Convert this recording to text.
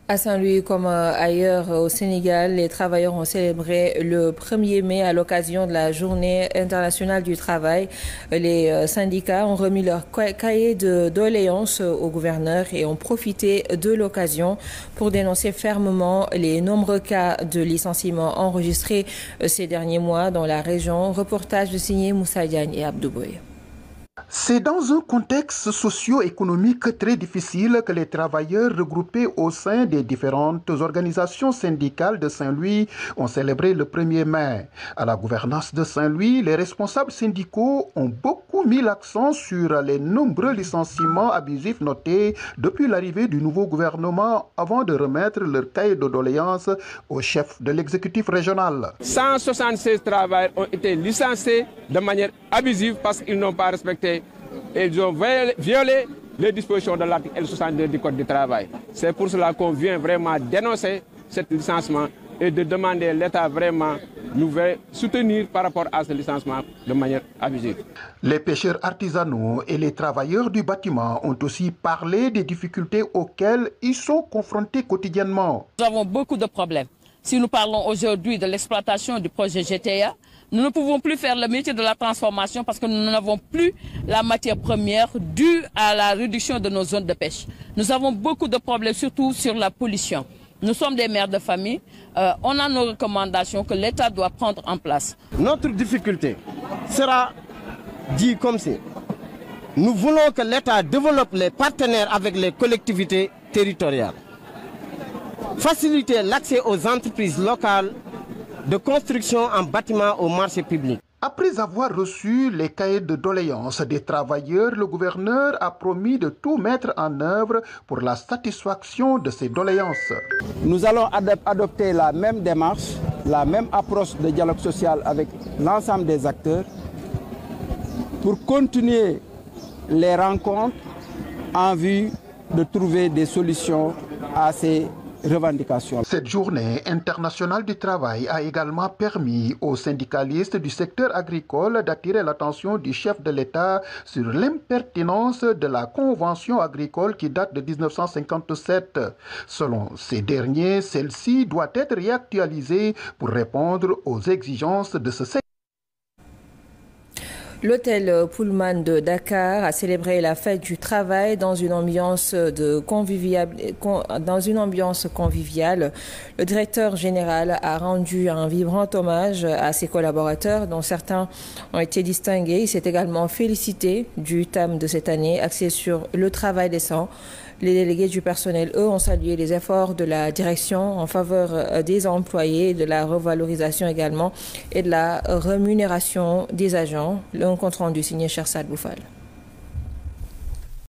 À Saint-Louis comme ailleurs au Sénégal, les travailleurs ont célébré le 1er mai à l'occasion de la Journée internationale du travail. Les syndicats ont remis leur cahier de doléances au gouverneur et ont profité de l'occasion pour dénoncer fermement les nombreux cas de licenciements enregistrés ces derniers mois dans la région. Reportage de signé Moussa Diagne et Abdou Boye. C'est dans un contexte socio-économique très difficile que les travailleurs regroupés au sein des différentes organisations syndicales de Saint-Louis ont célébré le 1er mai. À la gouvernance de Saint-Louis, les responsables syndicaux ont beaucoup mis l'accent sur les nombreux licenciements abusifs notés depuis l'arrivée du nouveau gouvernement avant de remettre leur cahier de doléances au chef de l'exécutif régional. 176 travailleurs ont été licenciés de manière abusive parce qu'ils n'ont pas respecté et ils ont violé les dispositions de l'article L62 du Code du travail. C'est pour cela qu'on vient vraiment dénoncer ce licenciement et de demander à l'État vraiment nous soutenir par rapport à ce licenciement de manière abusive. Les pêcheurs artisanaux et les travailleurs du bâtiment ont aussi parlé des difficultés auxquelles ils sont confrontés quotidiennement. Nous avons beaucoup de problèmes. Si nous parlons aujourd'hui de l'exploitation du projet GTA, nous ne pouvons plus faire le métier de la transformation parce que nous n'avons plus la matière première due à la réduction de nos zones de pêche. Nous avons beaucoup de problèmes, surtout sur la pollution. Nous sommes des mères de famille. On a nos recommandations que l'État doit prendre en place. Notre difficulté sera dit comme c'est. Nous voulons que l'État développe les partenaires avec les collectivités territoriales. Faciliter l'accès aux entreprises locales de construction en bâtiment au marché public. Après avoir reçu les cahiers de doléances des travailleurs, le gouverneur a promis de tout mettre en œuvre pour la satisfaction de ces doléances. Nous allons adopter la même démarche, la même approche de dialogue social avec l'ensemble des acteurs pour continuer les rencontres en vue de trouver des solutions à ces revendications. Cette journée internationale du travail a également permis aux syndicalistes du secteur agricole d'attirer l'attention du chef de l'État sur l'impertinence de la convention agricole qui date de 1957. Selon ces derniers, celle-ci doit être réactualisée pour répondre aux exigences de ce secteur. L'hôtel Pullman de Dakar a célébré la fête du travail dans une ambiance conviviale. Le directeur général a rendu un vibrant hommage à ses collaborateurs, dont certains ont été distingués. Il s'est également félicité du thème de cette année, axé sur le travail décent. Les délégués du personnel, eux, ont salué les efforts de la direction en faveur des employés, de la revalorisation également et de la rémunération des agents. Un compte rendu signé Chersad Boufal.